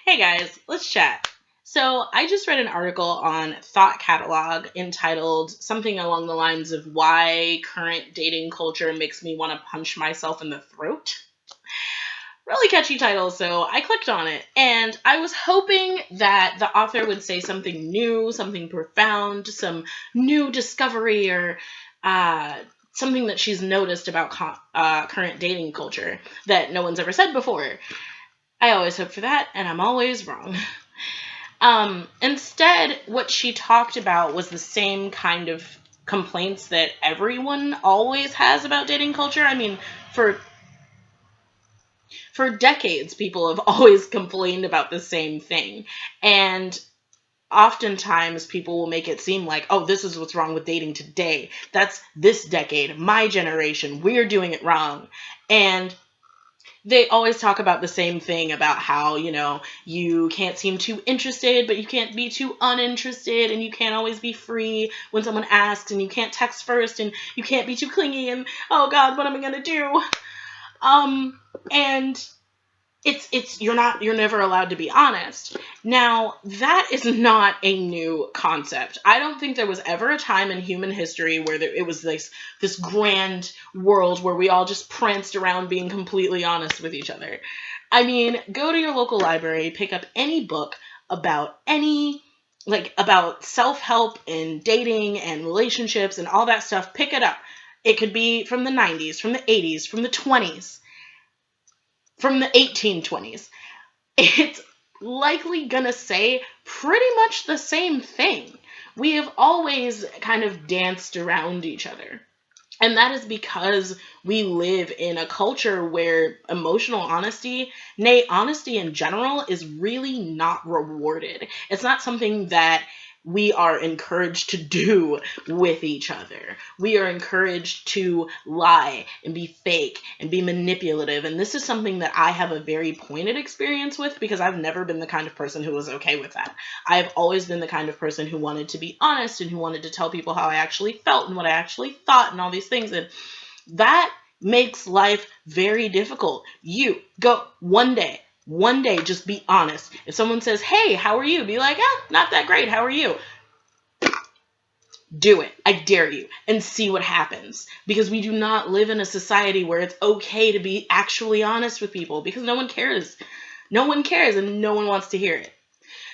Hey guys, let's chat. So, I just read an article on Thought Catalog entitled something along the lines of why current dating culture makes me want to punch myself in the throat. Really catchy title, so I clicked on it. And I was hoping that the author would say something new, something profound, some new discovery, or something that she's noticed about current dating culture that no one's ever said before. I always hope for that, and I'm always wrong. Instead, what she talked about was the same kind of complaints that everyone always has about dating culture. I mean, for decades, people have always complained about the same thing. And oftentimes people will make it seem like, oh, this is what's wrong with dating today. That's this decade, my generation. We're doing it wrong. And they always talk about the same thing about how, you can't seem too interested, but you can't be too uninterested, and you can't always be free when someone asks, and you can't text first, and you can't be too clingy, and oh God, what am I gonna do? And you're never allowed to be honest. Now, that is not a new concept. I don't think there was ever a time in human history where it was this grand world where we all just pranced around being completely honest with each other. I mean, go to your local library, pick up any book about about self-help and dating and relationships and all that stuff. Pick it up. It could be from the 90s, from the 80s, from the 20s, from the 1820s. It's likely gonna say pretty much the same thing. We have always kind of danced around each other. And that is because we live in a culture where emotional honesty, nay, honesty in general, is really not rewarded. It's not something that we are encouraged to do with each other. We are encouraged to lie and be fake and be manipulative. And this is something that I have a very pointed experience with because I've never been the kind of person who was okay with that. I've always been the kind of person who wanted to be honest and who wanted to tell people how I actually felt and what I actually thought and all these things. And that makes life very difficult. You go one day, just be honest. If someone says, hey, how are you? Be like, not that great. How are you? Do it. I dare you. And see what happens. Because we do not live in a society where it's okay to be actually honest with people because no one cares. No one cares and no one wants to hear it.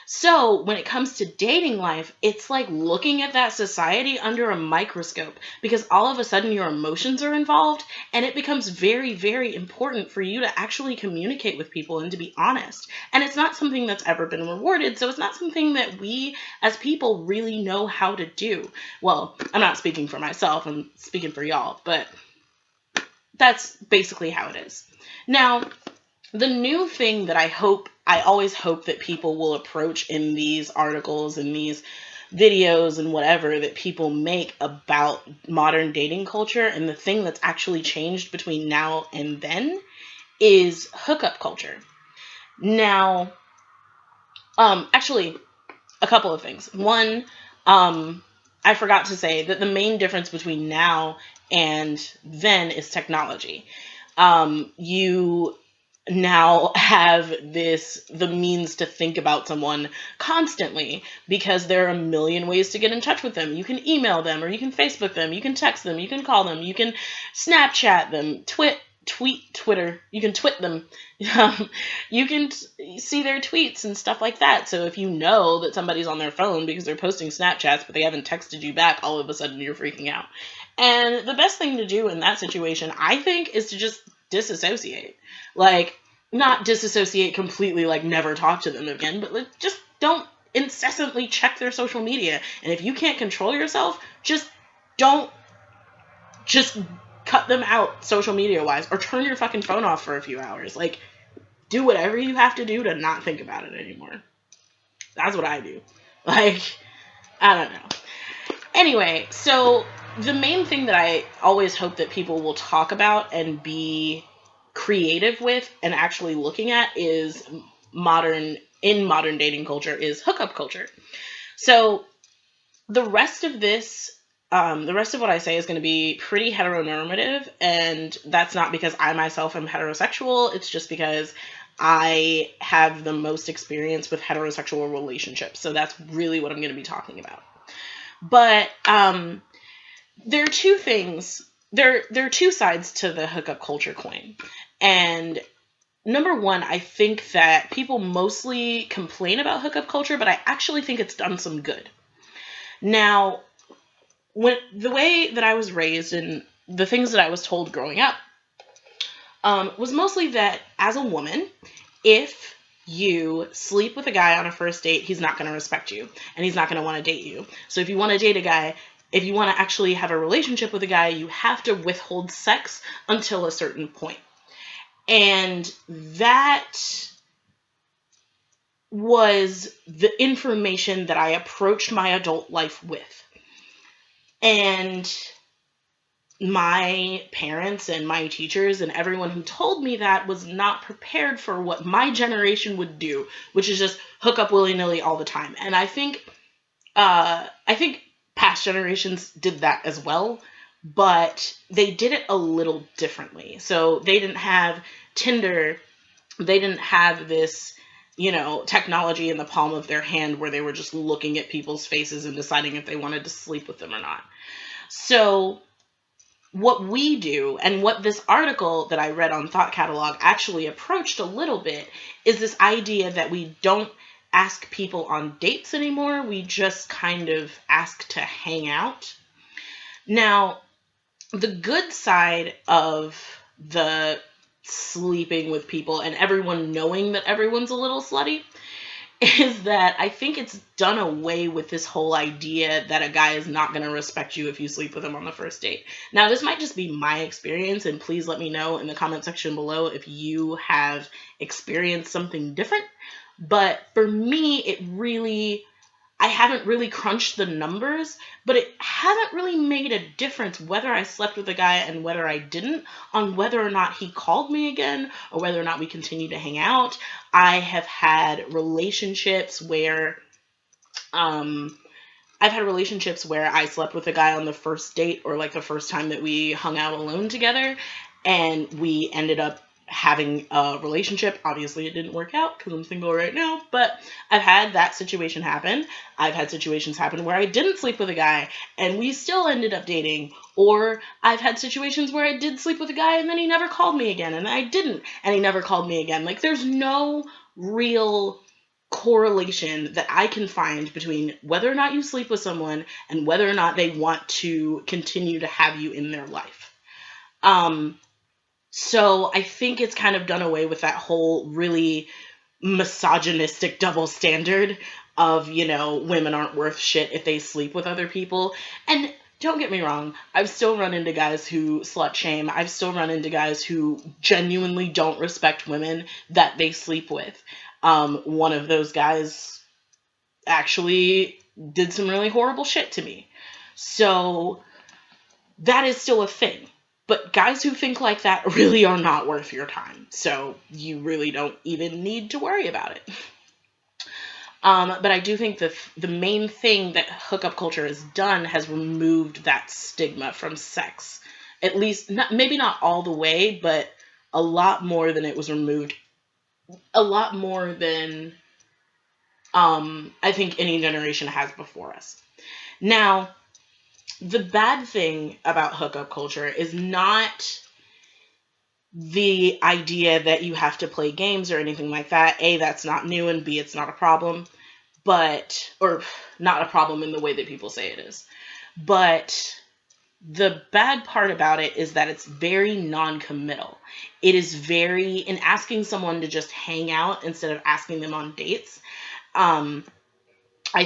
So when it comes to dating life, it's like looking at that society under a microscope because all of a sudden your emotions are involved and it becomes very, very important for you to actually communicate with people and to be honest. And it's not something that's ever been rewarded, so it's not something that we as people really know how to do. Well, I'm not speaking for myself, I'm speaking for y'all, but that's basically how it is. Now, the new thing that I always hope that people will approach in these articles and these videos and whatever that people make about modern dating culture, and the thing that's actually changed between now and then, is hookup culture. Now, actually, a couple of things. One, I forgot to say that the main difference between now and then is technology. You now have the means to think about someone constantly because there are a million ways to get in touch with them. You can email them, or you can Facebook them, you can text them, you can call them, you can Snapchat them, Twitter, you can twit them. You can see their tweets and stuff like that. So if you know that somebody's on their phone because they're posting Snapchats but they haven't texted you back, all of a sudden you're freaking out. And the best thing to do in that situation, I think, is to just disassociate. Like, not disassociate completely, like never talk to them again, but like just don't incessantly check their social media. And if you can't control yourself, just cut them out social media wise, or turn your fucking phone off for a few hours. Like, do whatever you have to do to not think about it anymore. That's what I do. Like, I don't know. Anyway, so the main thing that I always hope that people will talk about and be creative with and actually looking at is modern dating culture is hookup culture. So the rest of what I say is going to be pretty heteronormative, and that's not because I myself am heterosexual. It's just because I have the most experience with heterosexual relationships. So that's really what I'm going to be talking about. But there are two things. There are two sides to the hookup culture coin. And number one, I think that people mostly complain about hookup culture, but I actually think it's done some good. Now, when the way that I was raised and the things that I was told growing up was mostly that as a woman, if you sleep with a guy on a first date, he's not going to respect you and he's not going to want to date you. So if you want to date a guy, if you want to actually have a relationship with a guy, you have to withhold sex until a certain point. And that was the information that I approached my adult life with. And my parents and my teachers and everyone who told me that was not prepared for what my generation would do, which is just hook up willy-nilly all the time. And I think past generations did that as well, but they did it a little differently. So they didn't have Tinder, they didn't have this, technology in the palm of their hand where they were just looking at people's faces and deciding if they wanted to sleep with them or not. So what we do, and what this article that I read on Thought Catalog actually approached a little bit, is this idea that we don't ask people on dates anymore. We just kind of ask to hang out. Now, the good side of the sleeping with people and everyone knowing that everyone's a little slutty is that I think it's done away with this whole idea that a guy is not going to respect you if you sleep with him on the first date. Now, this might just be my experience, and please let me know in the comment section below if you have experienced something different. But for me, I haven't really crunched the numbers, but it hasn't really made a difference whether I slept with a guy and whether I didn't, on whether or not he called me again or whether or not we continue to hang out. I have had relationships where I slept with a guy on the first date, or like the first time that we hung out alone together, and we ended up having a relationship. Obviously it didn't work out because I'm single right now, but I've had that situation happen. I've had situations happen where I didn't sleep with a guy and we still ended up dating, or I've had situations where I did sleep with a guy and then he never called me again, and I didn't and he never called me again. Like, there's no real correlation that I can find between whether or not you sleep with someone and whether or not they want to continue to have you in their life. So I think it's kind of done away with that whole really misogynistic double standard of, women aren't worth shit if they sleep with other people. And don't get me wrong, I've still run into guys who slut shame. I've still run into guys who genuinely don't respect women that they sleep with. One of those guys actually did some really horrible shit to me. So that is still a thing. But guys who think like that really are not worth your time. So you really don't even need to worry about it. But I do think the main thing that hookup culture has done has removed that stigma from sex. At least, maybe not all the way, but a lot more than it was removed. A lot more than I think any generation has before us. Now, the bad thing about hookup culture is not the idea that you have to play games or anything like that. A, that's not new, and B, it's not a problem. Or not a problem in the way that people say it is. But the bad part about it is that it's very non-committal. It is in asking someone to just hang out instead of asking them on dates. I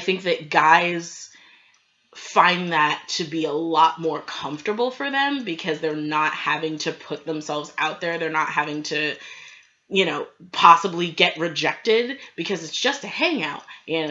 think that guys find that to be a lot more comfortable for them because they're not having to put themselves out there. They're not having to, possibly get rejected because it's just a hangout, and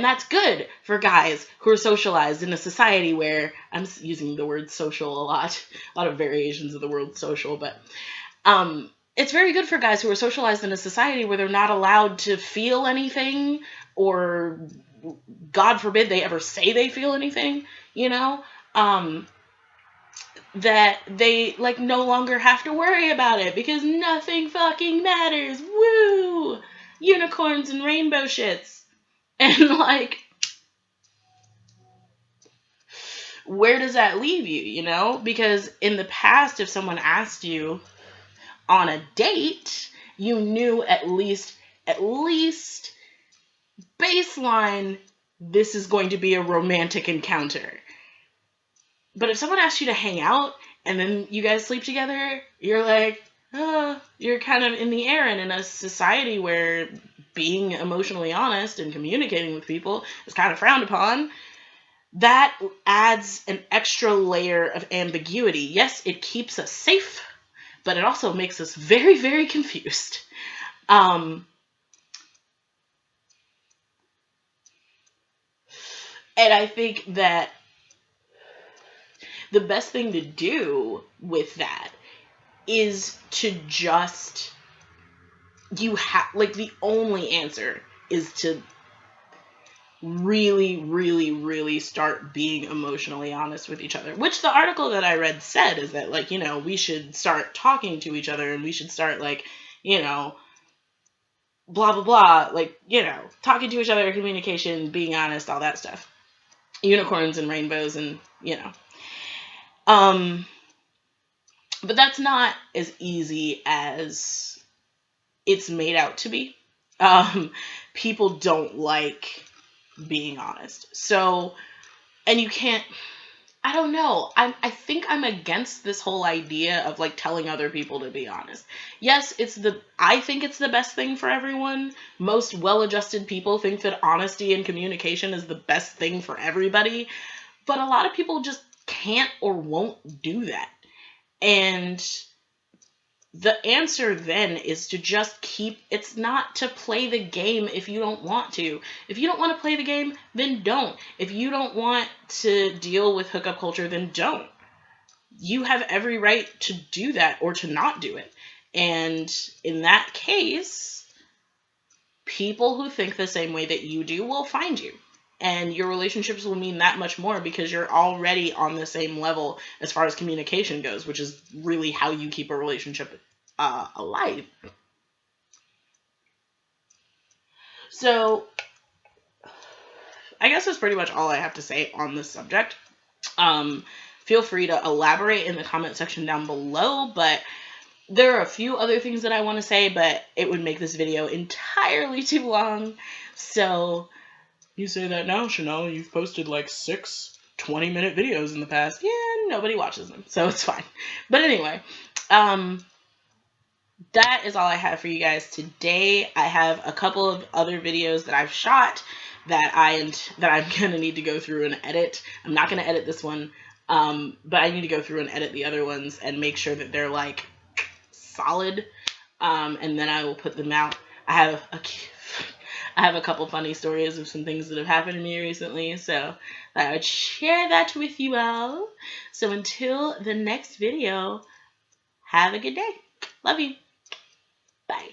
that's good for guys who are socialized in a society where, I'm using the word social a lot of variations of the word social, but it's very good for guys who are socialized in a society where they're not allowed to feel anything, or God forbid they ever say they feel anything, that they like no longer have to worry about it because nothing fucking matters. Woo! Unicorns and rainbow shits. And like, where does that leave you, you know? Because in the past, if someone asked you on a date, you knew at least baseline, this is going to be a romantic encounter. But if someone asks you to hang out and then you guys sleep together, you're like, oh, you're kind of in the air. And in a society where being emotionally honest and communicating with people is kind of frowned upon, that adds an extra layer of ambiguity. Yes, it keeps us safe, but it also makes us very, very confused. And I think that the best thing to do with that is to just, you have, like, the only answer is to really, really, really start being emotionally honest with each other. Which the article that I read said is that, like, you know, we should start talking to each other and we should start, like, you know, blah, blah, blah. Like, you know, talking to each other, communication, being honest, all that stuff. Unicorns and rainbows and, you know. But that's not as easy as it's made out to be. People don't like being honest. So, and you can't, I don't know. I think I'm against this whole idea of like telling other people to be honest. Yes, I think it's the best thing for everyone. Most well-adjusted people think that honesty and communication is the best thing for everybody. But a lot of people just can't or won't do that. And the answer then is to just it's not to play the game if you don't want to. If you don't want to play the game, then don't. If you don't want to deal with hookup culture, then don't. You have every right to do that or to not do it. And in that case, people who think the same way that you do will find you. And your relationships will mean that much more because you're already on the same level as far as communication goes, which is really how you keep a relationship alive. So, I guess that's pretty much all I have to say on this subject. Feel free to elaborate in the comment section down below, but there are a few other things that I want to say, but it would make this video entirely too long. So, you say that now, Chanel. You've posted like 6 20-minute videos in the past. Yeah, nobody watches them, so it's fine. But anyway, that is all I have for you guys today. I have a couple of other videos that I've shot that I'm gonna need to go through and edit. I'm not gonna edit this one, but I need to go through and edit the other ones and make sure that they're like solid, and then I will put them out. I have a couple funny stories of some things that have happened to me recently, so I would share that with you all. So until the next video, have a good day. Love you. Bye.